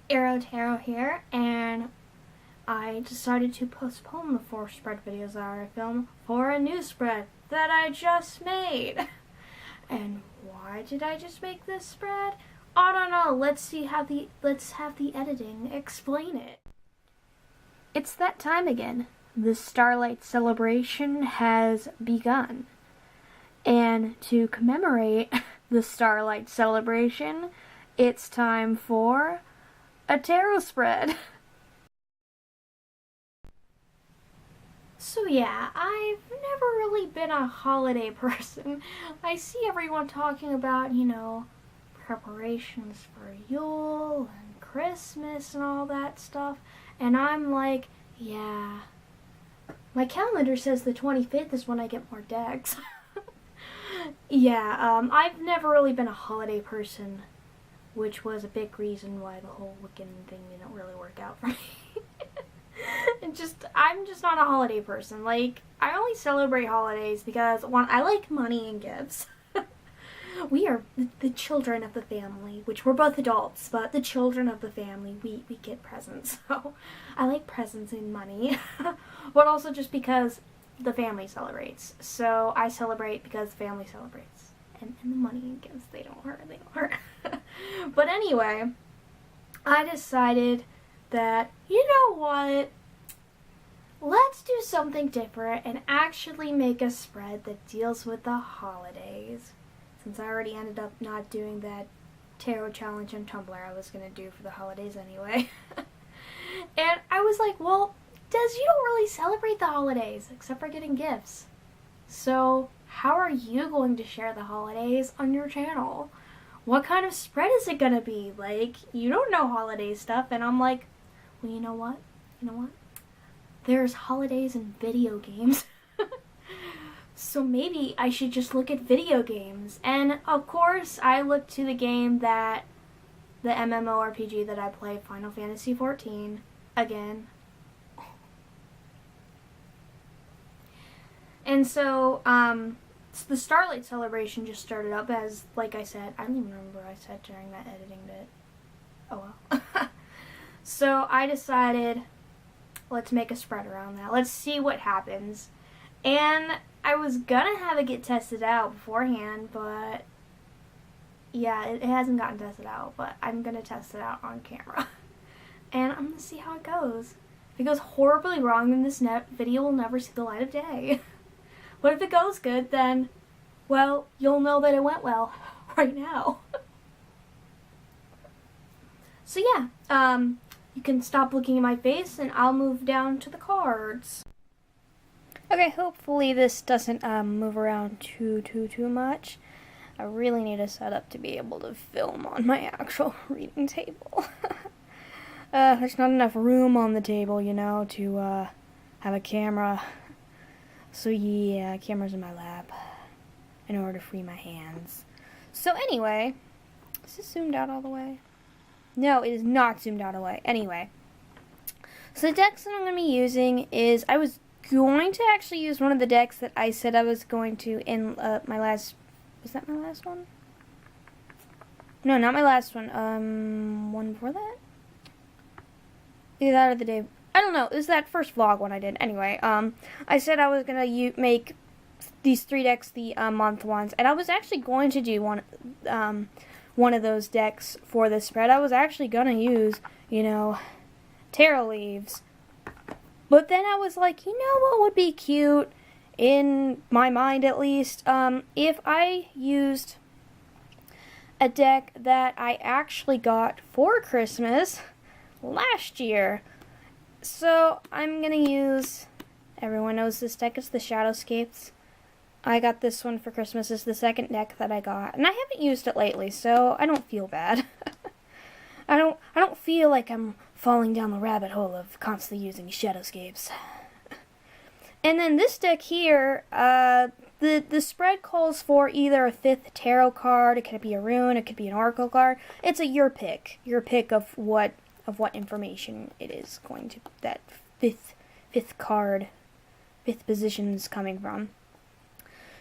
Aro-Tarot here, and I decided to postpone the 4 spread videos that I filmed for a new spread that I just made. And why did I just make this spread? I don't know. Let's have the editing explain it. It's that time again. The Starlight Celebration has begun. And to commemorate the Starlight Celebration, it's time for a tarot spread. So yeah, I've never really been a holiday person. I see everyone talking about, preparations for Yule and Christmas and all that stuff, and I'm like, yeah. My calendar says the 25th is when I get more decks. Yeah, I've never really been a holiday person, which was a big reason why the whole Wiccan thing didn't really work out for me. I'm just not a holiday person. Like, I only celebrate holidays because, one, I like money and gifts. We are the children of the family, which we're both adults, but the children of the family, we get presents. So, I like presents and money. But also just because the family celebrates. So, I celebrate because the family celebrates. And the money and gifts, they don't hurt. But anyway, I decided that, you know what, let's do something different and actually make a spread that deals with the holidays. Since I already ended up not doing that tarot challenge on Tumblr I was going to do for the holidays anyway. And I was like, well, you don't really celebrate the holidays except for getting gifts. So how are you going to share the holidays on your channel? What kind of spread is it going to be? Like, you don't know holiday stuff. And I'm like, well, you know what? There's holidays in video games. So maybe I should just look at video games. And of course, I looked to the game the MMORPG that I play, Final Fantasy XIV, again. And so, the Starlight Celebration just started up as, like I said, I don't even remember what I said during that editing bit. Oh well. So I decided, let's make a spread around that. Let's see what happens. And I was gonna have it get tested out beforehand, but yeah, it hasn't gotten tested out, but I'm gonna test it out on camera. And I'm gonna see how it goes. If it goes horribly wrong, then this video will never see the light of day. But if it goes good, then, well, you'll know that it went well right now. So yeah, you can stop looking at my face and I'll move down to the cards. Okay, hopefully this doesn't move around too much. I really need a setup to be able to film on my actual reading table. There's not enough room on the table, to have a camera. So yeah, camera's in my lap in order to free my hands. So anyway, is this zoomed out all the way? No, it is not zoomed out all the way. Anyway, so the decks that I'm going to be using is, I was going to actually use one of the decks that I said I was going to in my last, was that my last one? No, not my last one. One before that? Either that or the day, I don't know, it was that first vlog one I did. Anyway, I said I was going to make these 3 decks the month ones, and I was actually going to do one of those decks for this spread. I was actually going to use, tarot leaves. But then I was like, what would be cute, in my mind at least, if I used a deck that I actually got for Christmas last year. So I'm going to use, everyone knows this deck is the Shadowscapes. I got this one for Christmas. It's the second deck that I got, and I haven't used it lately, so I don't feel bad. I don't feel like I'm falling down the rabbit hole of constantly using Shadowscapes. And then this deck here, the spread calls for either a 5th tarot card. It could be a rune. It could be an oracle card. It's your pick of what information it is going to, that fifth card, 5th position is coming from.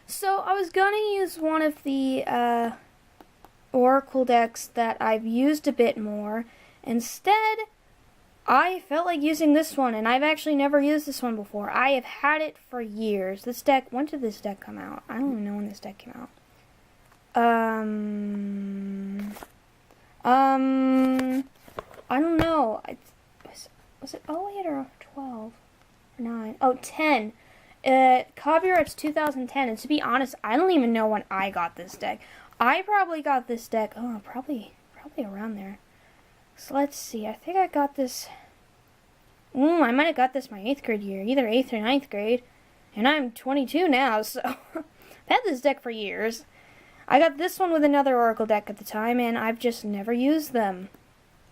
So I was going to use one of the oracle decks that I've used a bit more, Instead, I felt like using this one, and I've actually never used this one before. I have had it for years. This deck, when did this deck come out? I don't even know when this deck came out. I don't know. Was it 08 or 12 or 9? Oh, 10. Copyright's 2010, and to be honest, I don't even know when I got this deck. I probably got this deck, probably around there. So let's see, I think I got this, I might have got this my 8th grade year, either 8th or 9th grade, and I'm 22 now, so I've had this deck for years. I got this one with another Oracle deck at the time, and I've just never used them,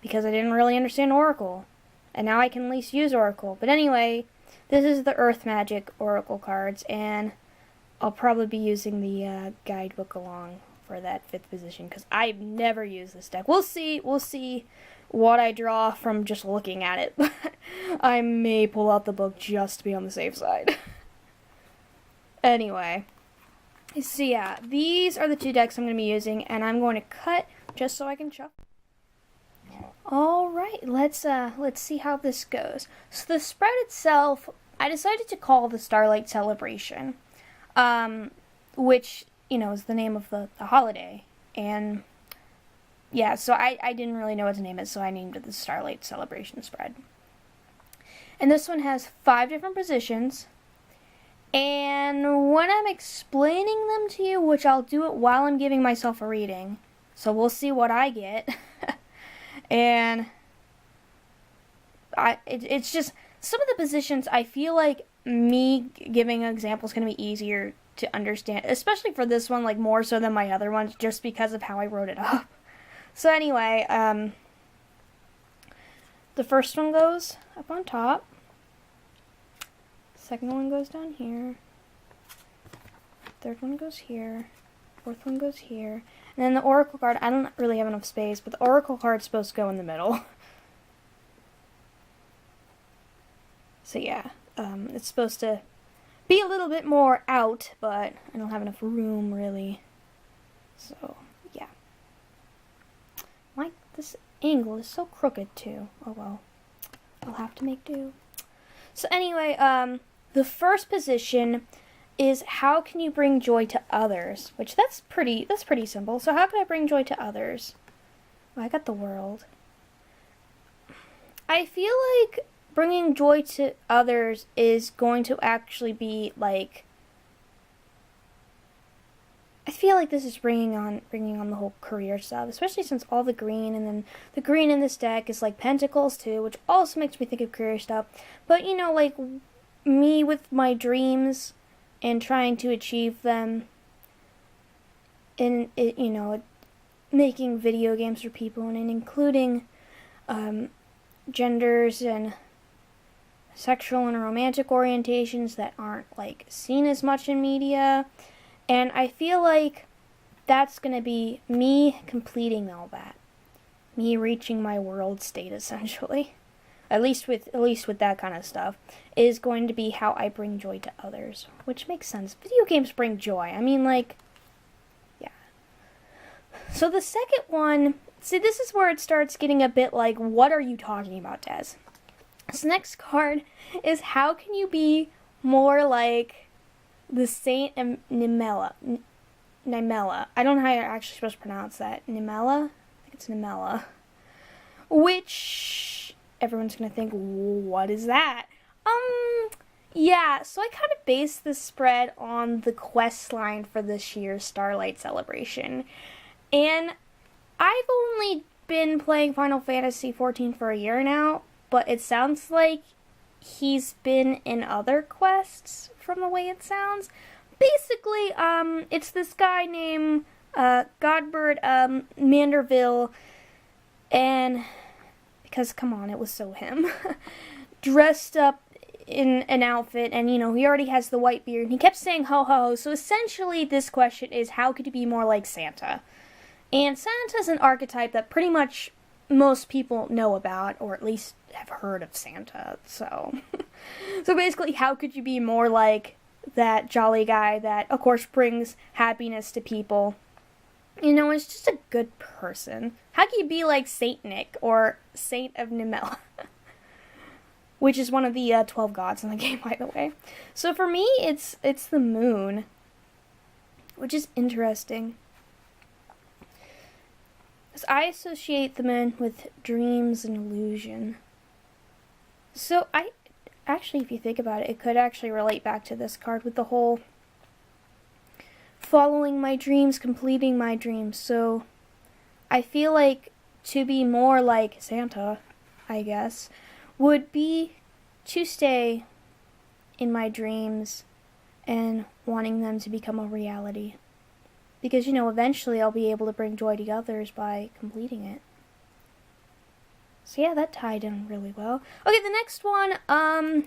because I didn't really understand Oracle, and now I can at least use Oracle. But anyway, this is the Earth Magic Oracle cards, and I'll probably be using the guidebook along for that 5th position, because I've never used this deck. We'll see what I draw from just looking at it. I may pull out the book just to be on the safe side. Anyway, so yeah, these are the 2 decks I'm going to be using, and I'm going to cut just so I can shuffle. Alright, let's see how this goes. So the spread itself, I decided to call the Starlight Celebration, which, is the name of the holiday, and yeah, so I didn't really know what to name it, so I named it the Starlight Celebration spread. And this one has 5 different positions, and when I'm explaining them to you, which I'll do it while I'm giving myself a reading, so we'll see what I get, and it's just, some of the positions, I feel like me giving an example is going to be easier to understand, especially for this one, like more so than my other ones, just because of how I wrote it up. So anyway, the first one goes up on top, second one goes down here, third one goes here, fourth one goes here, and then the Oracle card, I don't really have enough space, but the Oracle card's supposed to go in the middle. So yeah, it's supposed to be a little bit more out, but I don't have enough room, really. So, yeah. This angle is so crooked, too. Oh, well. I'll have to make do. So, anyway, the first position is how can you bring joy to others? Which, that's pretty simple. So, how can I bring joy to others? Well, I got the world. I feel like bringing joy to others is going to actually be, like, I feel like this is bringing on the whole career stuff, especially since all the green, and then the green in this deck is, like, Pentacles, too, which also makes me think of career stuff. But, like, me with my dreams and trying to achieve them, and, making video games for people, and including, genders and sexual and romantic orientations that aren't, like, seen as much in media. And I feel like that's going to be me completing all that. Me reaching my world state, essentially. At least with that kind of stuff. Is going to be how I bring joy to others. Which makes sense. Video games bring joy. I mean, like, yeah. So the second one, see, this is where it starts getting a bit like, what are you talking about, Des? This next card is how can you be more like the Saint Nimella. I don't know how you're actually supposed to pronounce that. Nimella? I think it's Nimella. Which everyone's going to think, what is that? Yeah, so I kind of based this spread on the quest line for this year's Starlight Celebration. And I've only been playing Final Fantasy XIV for a year now, but it sounds like he's been in other quests from the way it sounds. Basically, it's this guy named Godbert Manderville, and because, come on, it was so him, dressed up in an outfit, and, he already has the white beard, and he kept saying ho ho, so essentially this question is, how could you be more like Santa? And Santa's an archetype that pretty much most people know about, or at least have heard of Santa, so so basically, how could you be more like that jolly guy that, of course, brings happiness to people? You know, it's just a good person. How can you be like Saint Nick or Saint of Nimel? Which is one of the 12 gods in the game, by the way. So for me, it's the moon, which is interesting. Because I associate the moon with dreams and illusion. So actually, if you think about it, it could actually relate back to this card with the whole following my dreams, completing my dreams. So I feel like to be more like Santa, I guess, would be to stay in my dreams and wanting them to become a reality. Because, you know, eventually I'll be able to bring joy to others by completing it. So yeah, that tied in really well. Okay, the next one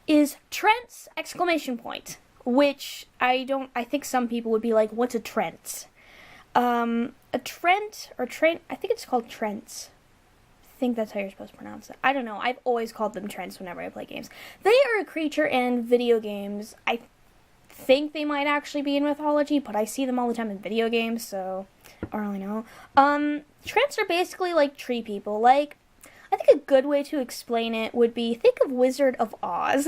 is Trent's exclamation point, which I think some people would be like, what's a Trent? A Trent, or Trent, I think it's called Trents. I think that's how you're supposed to pronounce it. I don't know. I've always called them Trents whenever I play games. They are a creature in video games. I think they might actually be in mythology, but I see them all the time in video games, so I don't really know. Trents are basically like tree people. Like, I think a good way to explain it would be, think of Wizard of Oz.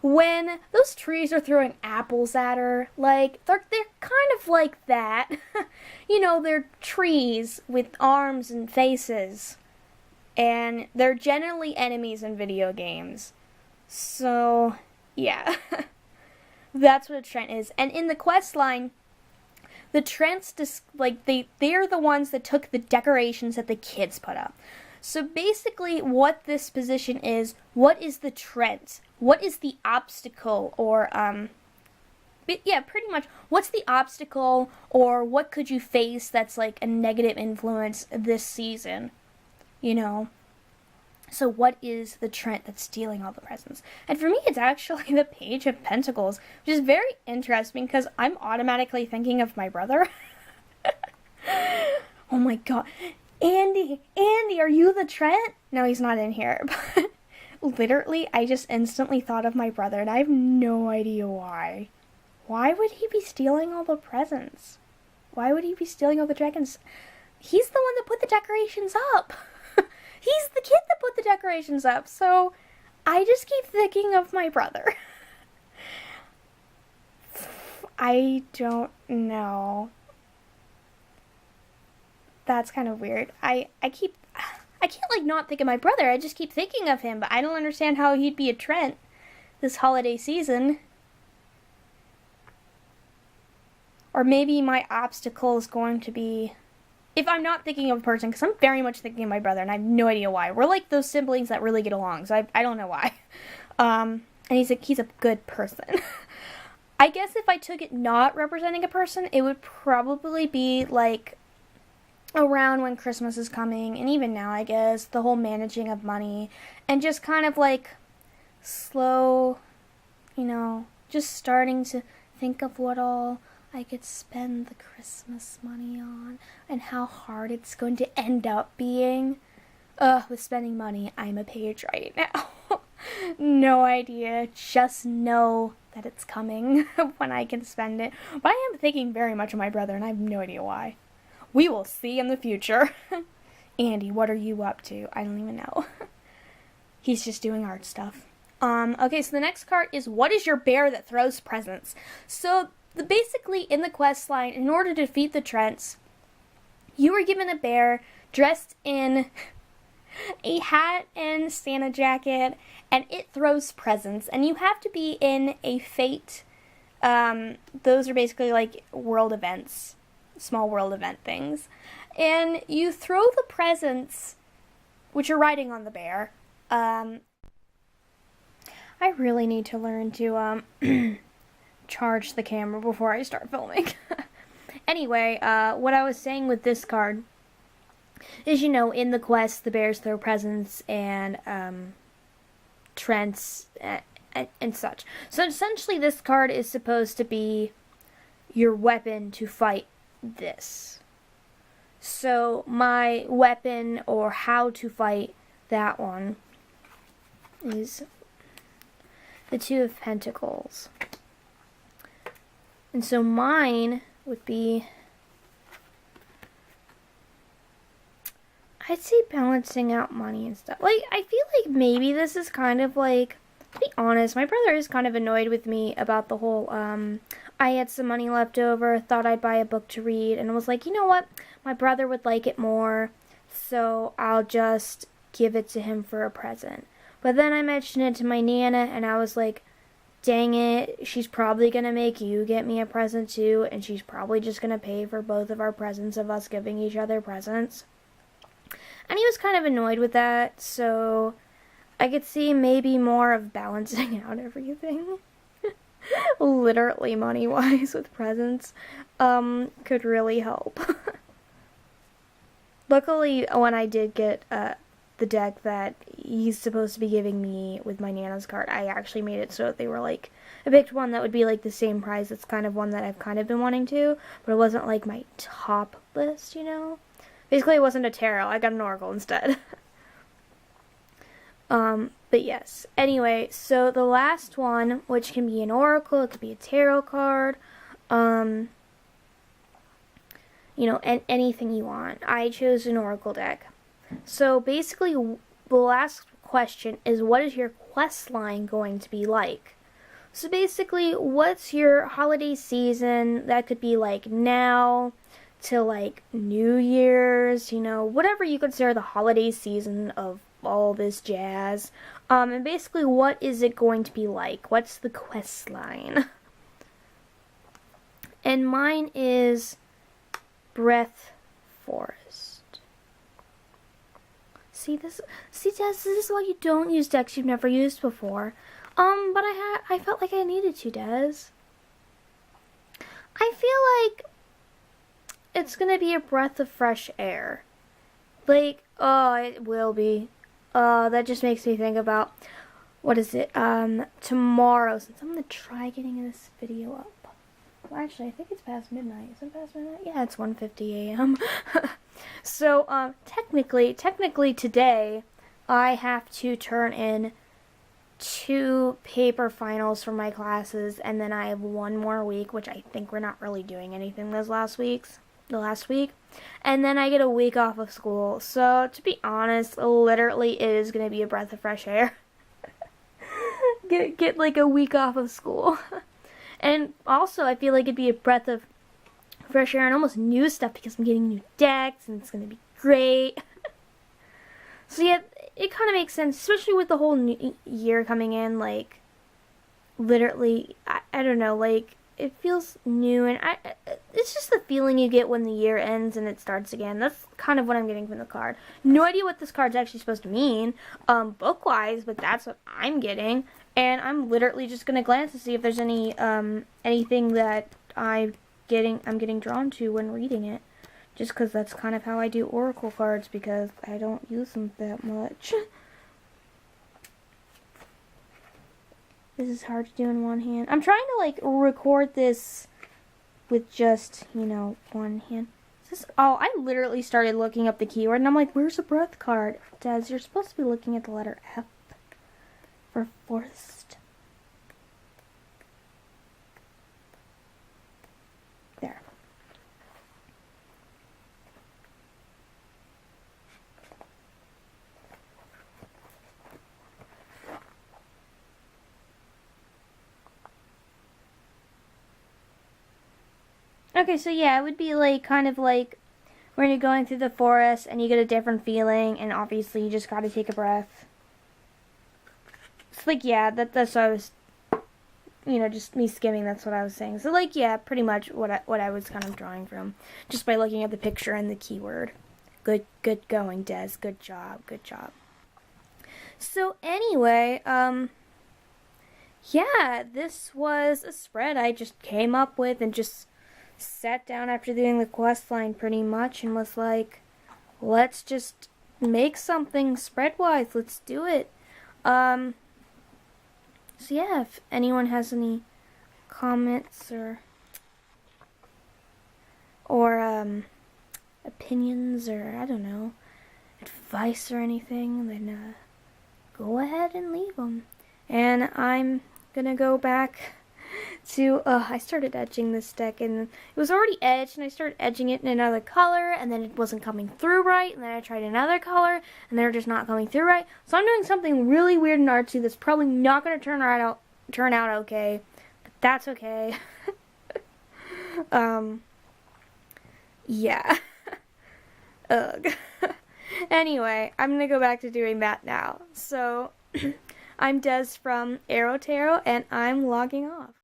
When those trees are throwing apples at her, like, they're kind of like that. You know, they're trees with arms and faces. And they're generally enemies in video games. So, yeah. That's what a Trent is. And in the quest line, the Trents, they're the ones that took the decorations that the kids put up. So basically what this position is, what is the Trent? What is the obstacle? Or, yeah, pretty much, what's the obstacle or what could you face that's like a negative influence this season? You know? So what is the Trent that's stealing all the presents? And for me, it's actually the Page of Pentacles, which is very interesting because I'm automatically thinking of my brother. Oh my god. Andy, are you the Trent? No, he's not in here. But literally, I just instantly thought of my brother, and I have no idea why. Why would he be stealing all the presents? Why would he be stealing all the dragons? He's the one that put the decorations up. He's the kid that put the decorations up, so I just keep thinking of my brother. I don't know. That's kind of weird. I can't like not think of my brother. I just keep thinking of him, but I don't understand how he'd be a Trent this holiday season. Or maybe my obstacle is going to be, if I'm not thinking of a person, because I'm very much thinking of my brother, and I have no idea why. We're like those siblings that really get along, so I don't know why. And he's a good person. I guess if I took it not representing a person, it would probably be like around when Christmas is coming, and even now, I guess, the whole managing of money, and just kind of like slow, you know, just starting to think of what all I could spend the Christmas money on, and how hard it's going to end up being. With spending money, I'm a page right now. No idea, just know that it's coming when I can spend it. But I am thinking very much of my brother, and I have no idea why. We will see in the future. Andy, what are you up to? I don't even know. He's just doing art stuff. Okay, so the next card is, what is your bear that throws presents? So, basically, in the quest line, in order to defeat the Trents, you were given a bear dressed in a hat and Santa jacket, and it throws presents, and you have to be in a fate. Those are basically like world events, small world event things, and you throw the presents, which are riding on the bear. I really need to learn to charge the camera before I start filming. Anyway, what I was saying with this card is, you know, in the quest, the bears throw presents and Trents and such. So essentially, this card is supposed to be your weapon to fight this. So my weapon, or how to fight that one, is the Two of Pentacles. And so mine would be I'd say balancing out money and stuff. Like, I feel like maybe this is kind of like, to be honest, my brother is kind of annoyed with me about the whole, I had some money left over, thought I'd buy a book to read, and I was like, you know what, my brother would like it more, so I'll just give it to him for a present. But then I mentioned it to my Nana, and I was like, dang it, she's probably going to make you get me a present too, and she's probably just going to pay for both of our presents of us giving each other presents. And he was kind of annoyed with that, so I could see maybe more of balancing out everything. Literally money-wise with presents could really help. Luckily, when I did get the deck that he's supposed to be giving me with my Nana's card, I actually made it so that they were like, I picked one that would be like the same price. It's kind of one that I've kind of been wanting to, but it wasn't like my top list, you know? Basically, it wasn't a tarot. I got an oracle instead. But yes. Anyway, so the last one, which can be an oracle, it could be a tarot card, you know, and anything you want. I chose an oracle deck. So basically, the last question is, what is your quest line going to be like? So basically, what's your holiday season? That could be like now to like New Year's, you know, whatever you consider the holiday season of all this jazz. And basically, what is it going to be like? What's the quest line? And mine is Breath Forest. See, Des, this is why you don't use decks you've never used before. But I felt like I needed to, Des. I feel like it's gonna be a breath of fresh air. Like, oh, it will be. That just makes me think about, what is it, tomorrow, since I'm gonna try getting this video up. Well, actually, I think it's past midnight. Is it past midnight? Yeah, it's 1:50 a.m. So, technically today, I have to turn in 2 paper finals for my classes, and then I have 1 more week, which I think we're not really doing anything the last week, and then I get a week off of school. So to be honest, literally it is going to be a breath of fresh air. get like a week off of school. And also I feel like it'd be a breath of fresh air and almost new stuff, because I'm getting new decks and it's going to be great. So yeah, it kind of makes sense, especially with the whole new year coming in. Like, literally, I don't know, like, it feels new, and it's just the feeling you get when the year ends and it starts again. That's kind of what I'm getting from the card. No idea what this card's actually supposed to mean, book-wise, but that's what I'm getting. And I'm literally just gonna glance to see if there's any anything that I'm getting drawn to when reading it. Just because that's kind of how I do oracle cards, because I don't use them that much. This is hard to do in one hand. I'm trying to, like, record this with just, you know, one hand. Oh, I literally started looking up the keyword, and I'm like, where's the breath card? Des, you're supposed to be looking at the letter F for forest. There. Okay, so yeah, it would be like, kind of like when you're going through the forest and you get a different feeling, and obviously you just gotta take a breath. It's like, yeah, that's what I was, you know, just me skimming, that's what I was saying. So like, yeah, pretty much what I was kind of drawing from, just by looking at the picture and the keyword. Good going, Des. Good job. So anyway, yeah, this was a spread I just came up with and just sat down after doing the quest line pretty much and was like, let's just make something spread-wise. Let's do it. So yeah, if anyone has any comments or opinions or, I don't know, advice or anything, then go ahead and leave them. And I'm gonna go back I started edging this deck, and it was already edged, and I started edging it in another color, and then it wasn't coming through right, and then I tried another color, and they're just not coming through right. So I'm doing something really weird and artsy that's probably not going to turn out okay, but that's okay. Yeah. Ugh. Anyway, I'm gonna go back to doing that now. So, I'm Des from Aro-Tarot, and I'm logging off.